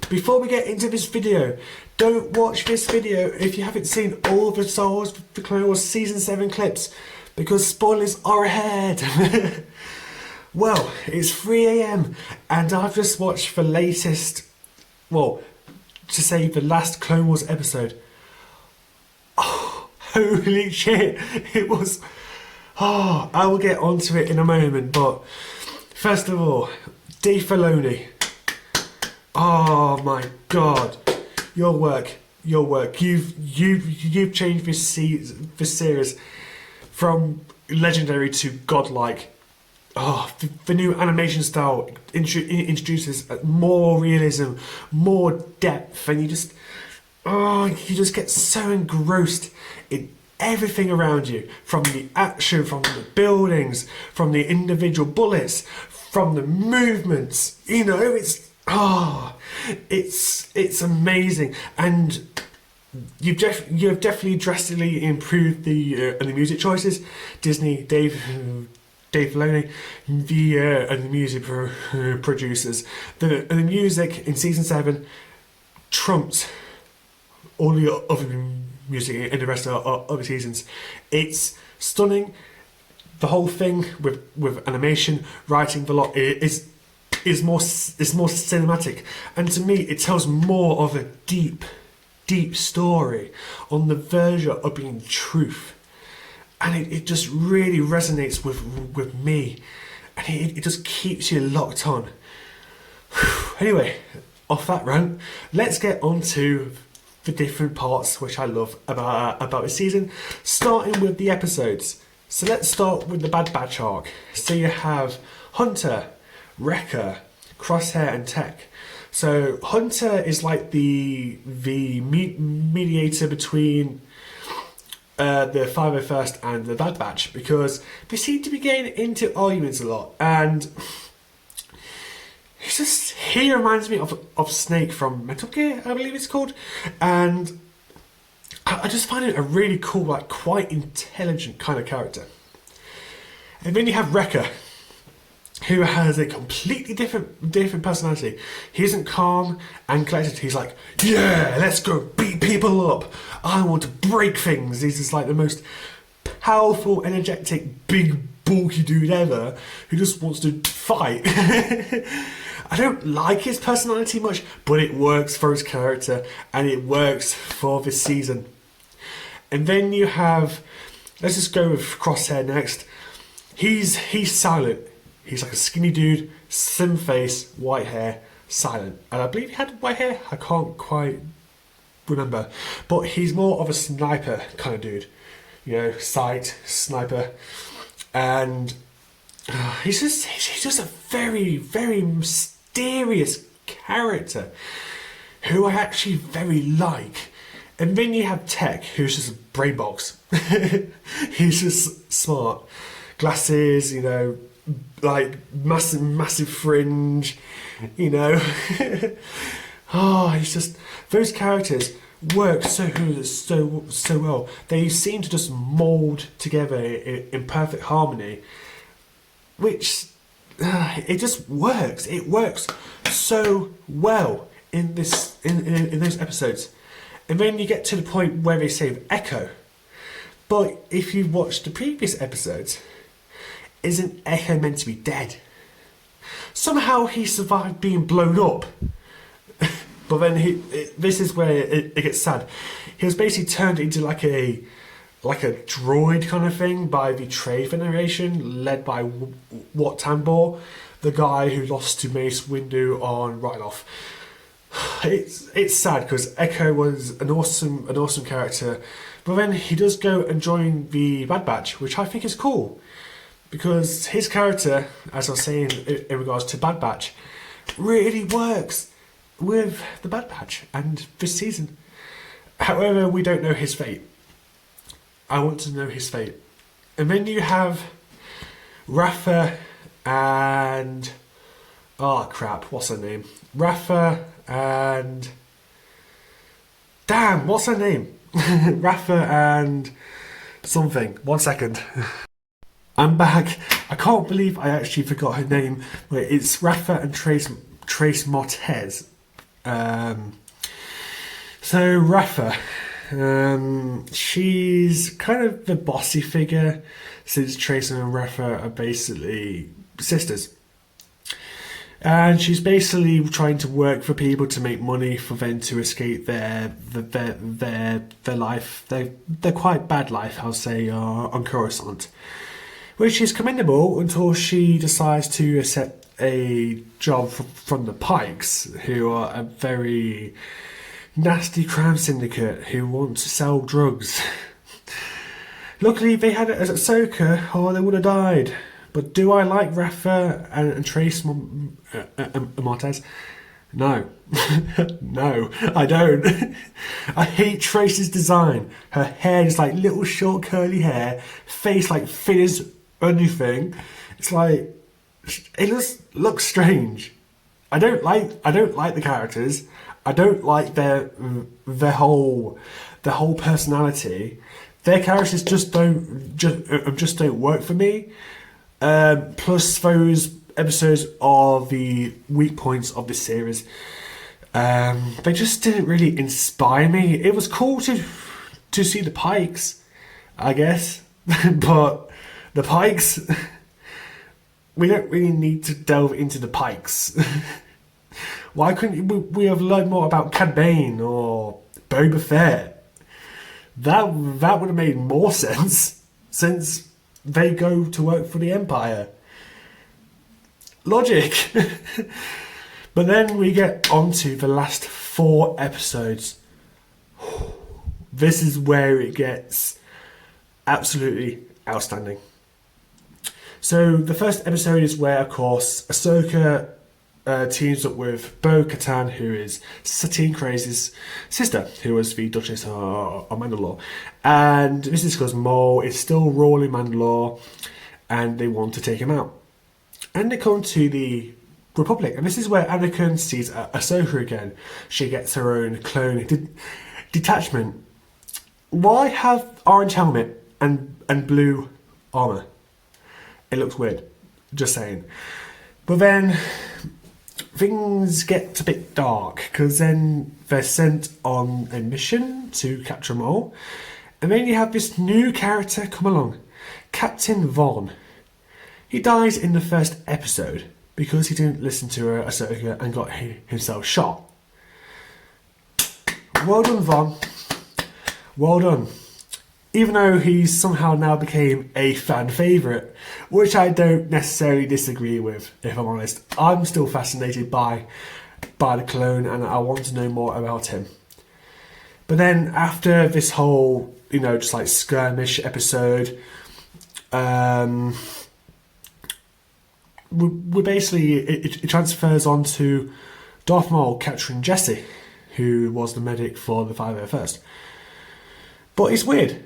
before we get into this video, don't watch this video if you haven't seen all the Star Wars The Clone Wars Season 7 clips, because spoilers are ahead. Well, it's 3 AM and I've just watched the latest, well, to say the last Clone Wars episode. Oh, holy shit, it was... Oh, I will get onto it in a moment, but first of all, Dave Filoni. Oh my god, your work. You've changed this series from legendary to godlike. Oh, the new animation style introduces more realism, more depth, and you just get so engrossed in everything around you, from the action, from the buildings, from the individual bullets, from the movements. You know, it's amazing, and you've definitely drastically improved the music choices. Disney, Dave Filoni, and the music producers. The music in season 7 trumps all the other music in the rest of the seasons. It's stunning. The whole thing with animation, writing, the lot is more cinematic, and to me it tells more of a deep story on the verge of being truth, and it just really resonates with me, and it just keeps you locked on. Anyway, off that rant, let's get on to the different parts which I love about the season, starting with the episodes. So let's start with the Bad Batch arc. So you have Hunter, Wrecker, Crosshair and Tech. So Hunter is like the mediator between the 501st and the Bad Batch, because they seem to be getting into arguments a lot, and he reminds me of Snake from Metal Gear, I believe it's called, and I just find it a really cool, like quite intelligent kind of character. And then you have Wrecker, who has a completely different personality. He isn't calm and collected. He's like, yeah, let's go beat people up. I want to break things. He's just like the most powerful, energetic, big, bulky dude ever who just wants to fight. I don't like his personality much, but it works for his character and it works for this season. And then you have, let's just go with Crosshair next. He's silent. He's like a skinny dude, slim face, white hair, silent. And I believe he had white hair. I can't quite remember. But he's more of a sniper kind of dude. You know, sight, sniper. And he's just a very, very mysterious character who I actually very like. And then you have Tech, who's just a brain box. He's just smart. Glasses, you know, like massive fringe, you know. He's just, those characters work so well. They seem to just mould together in perfect harmony, which it just works. It works so well in those episodes. And then you get to the point where they save Echo. But if you watch the previous episodes, isn't Echo meant to be dead? Somehow he survived being blown up. But then this is where it gets sad. He was basically turned into like a droid kind of thing by the Trade Federation, led by Wat Tambor, the guy who lost to Mace Windu on Ryloth. It's sad because Echo was an awesome character, but then he does go and join the Bad Batch, which I think is cool, because his character, as I was saying in regards to Bad Batch, really works with the Bad Batch and this season. However, we don't know his fate. I want to know his fate. And then you have Rafa and... oh crap, what's her name? Rafa and... damn, what's her name? Rafa and... something. 1 second. I'm back. I can't believe I actually forgot her name. Wait, it's Rafa and Trace Martez. So Rafa, she's kind of the bossy figure, since Trace and Rafa are basically sisters. And she's basically trying to work for people to make money for them to escape their life, their quite bad life, I'll say, on Coruscant. Which is commendable until she decides to accept a job from the Pikes, who are a very nasty crime syndicate who want to sell drugs. Luckily, they had it as Ahsoka, or they would have died. But do I like Rafa and Trace Martez? No. No, I don't. I hate Trace's design. Her hair is like little short curly hair, face like thin as anything. It's like, it looks strange. I don't like the characters. I don't like their whole personality. Their characters just don't work for me. Plus those episodes are the weak points of the series. They just didn't really inspire me. It was cool to see the Pikes, I guess, but the Pikes, we don't really need to delve into the Pikes. Why couldn't we have learned more about Cad Bane or Boba Fett? That would have made more sense, since they go to work for the Empire. Logic. But then we get onto the last 4 episodes. This is where it gets absolutely outstanding. So the first episode is where, of course, Ahsoka teams up with Bo-Katan, who is Satine Kryze's sister, who was the Duchess of Mandalore. And this is because Maul is still ruling Mandalore, and they want to take him out. And they come to the Republic, and this is where Anakin sees Ahsoka again. She gets her own clone detachment. Why have orange helmet and blue armor? It looks weird. Just saying. But then things get a bit dark, because then they're sent on a mission to capture Maul. And then you have this new character come along, Captain Vaughn. He dies in the first episode because he didn't listen to Ahsoka and got himself shot. Well done, Vaughn. Well done. Even though he somehow now became a fan favourite, which I don't necessarily disagree with, if I'm honest. I'm still fascinated by the clone, and I want to know more about him. But then after this whole, just like skirmish episode, we basically, it transfers on to Darth Maul capturing Jesse, who was the medic for the 501st. But it's weird.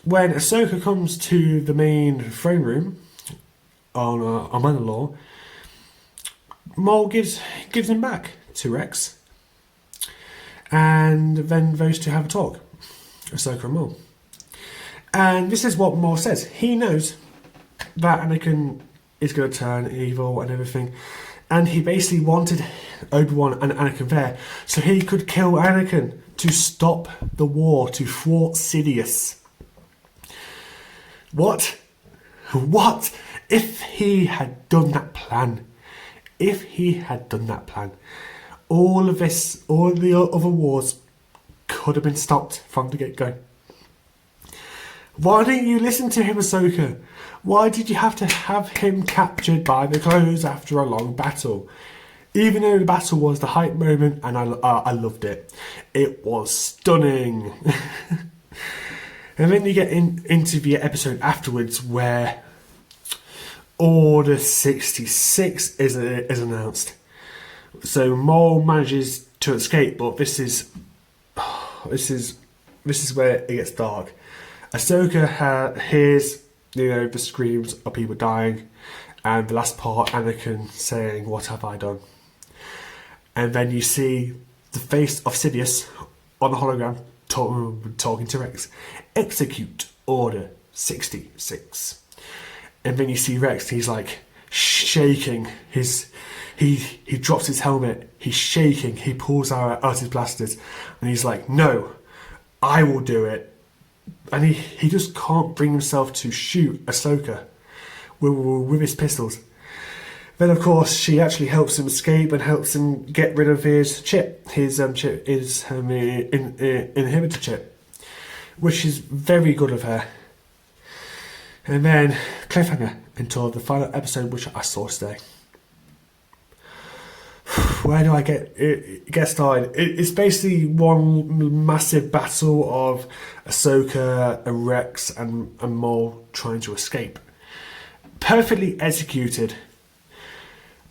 When Ahsoka comes to the main throne room on Mandalore, Maul gives him back to Rex, and then those two have a talk, Ahsoka and Maul. And this is what Maul says. He knows that Anakin is going to turn evil and everything, and he basically wanted Obi-Wan and Anakin there so he could kill Anakin to stop the war, to thwart Sidious. What? If he had done that plan, all of this, all the other wars could have been stopped from the get-go. Why didn't you listen to him, Ahsoka? Why did you have to have him captured by the clones after a long battle? Even though the battle was the hype moment, and I loved it. It was stunning. And then you get into the episode afterwards where Order 66 is announced. So Maul manages to escape, but this is where it gets dark. Ahsoka hears the screams of people dying, and the last part, Anakin saying, "What have I done?" And then you see the face of Sidious on the hologram talking to Rex. Execute Order 66. And then you see Rex, he's like shaking. His He drops his helmet, he's shaking, he pulls out his blasters, and he's like, no, I will do it. And he just can't bring himself to shoot Ahsoka with his pistols. Then, of course, she actually helps him escape and helps him get rid of his chip, his inhibitor chip, which is very good of her. And then cliffhanger until the final episode, which I saw today. Where do I get started? It's basically one massive battle of Ahsoka and Rex and Maul trying to escape. Perfectly executed.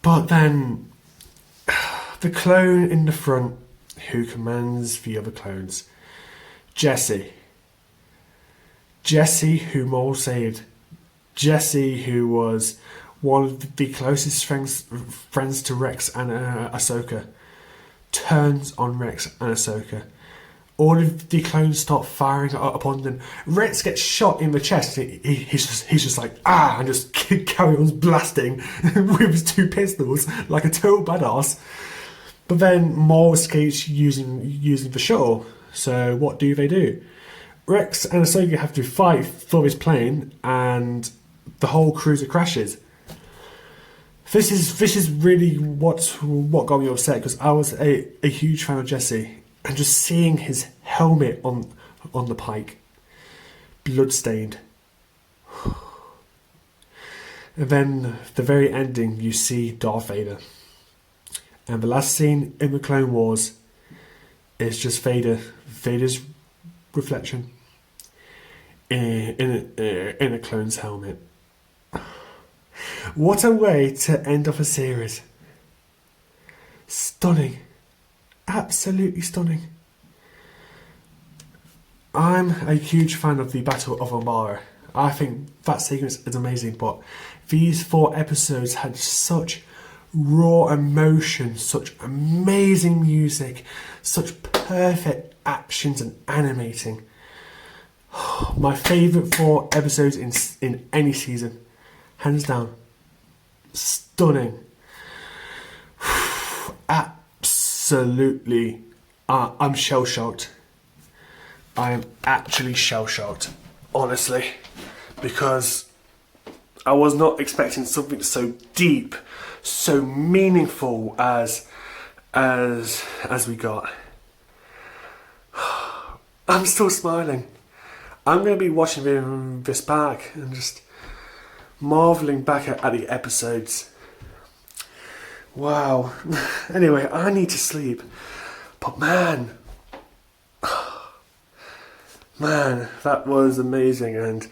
But then, the clone in the front who commands the other clones, Jesse. Jesse, who Maul saved. Jesse, who was one of the closest friends to Rex and Ahsoka, turns on Rex and Ahsoka. All of the clones start firing upon them. Rex gets shot in the chest. He's just like, and just carry on blasting with his two pistols like a total badass. But then Maul escapes using the shuttle. So what do? Rex and Ahsoka have to fight for this plane, and the whole cruiser crashes. This is really what got me upset, because I was a huge fan of Jesse, and just seeing his helmet on the pike, bloodstained. And then the very ending, you see Darth Vader, and the last scene in the Clone Wars is just Vader's reflection in a clone's helmet. What a way to end off a series. Stunning. Absolutely stunning. I'm a huge fan of the Battle of Umbara. I think that sequence is amazing, but these 4 episodes had such raw emotion, such amazing music, such perfect actions and animating. My favourite 4 episodes in any season. Hands down. Stunning. Absolutely. I'm shell-shocked. I am actually shell-shocked. Honestly. Because I was not expecting something so deep, so meaningful as we got. I'm still smiling. I'm going to be watching this back and just marvelling back at the episodes. Wow. Anyway, I need to sleep. But man, that was amazing, and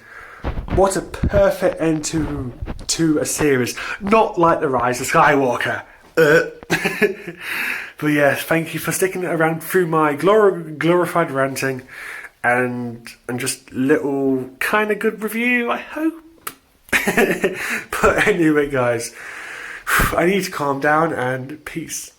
what a perfect end to a series. Not like The Rise of Skywalker. But yeah, thank you for sticking around through my glorified ranting and just little kind of good review, I hope. But anyway, guys, I need to calm down, and peace.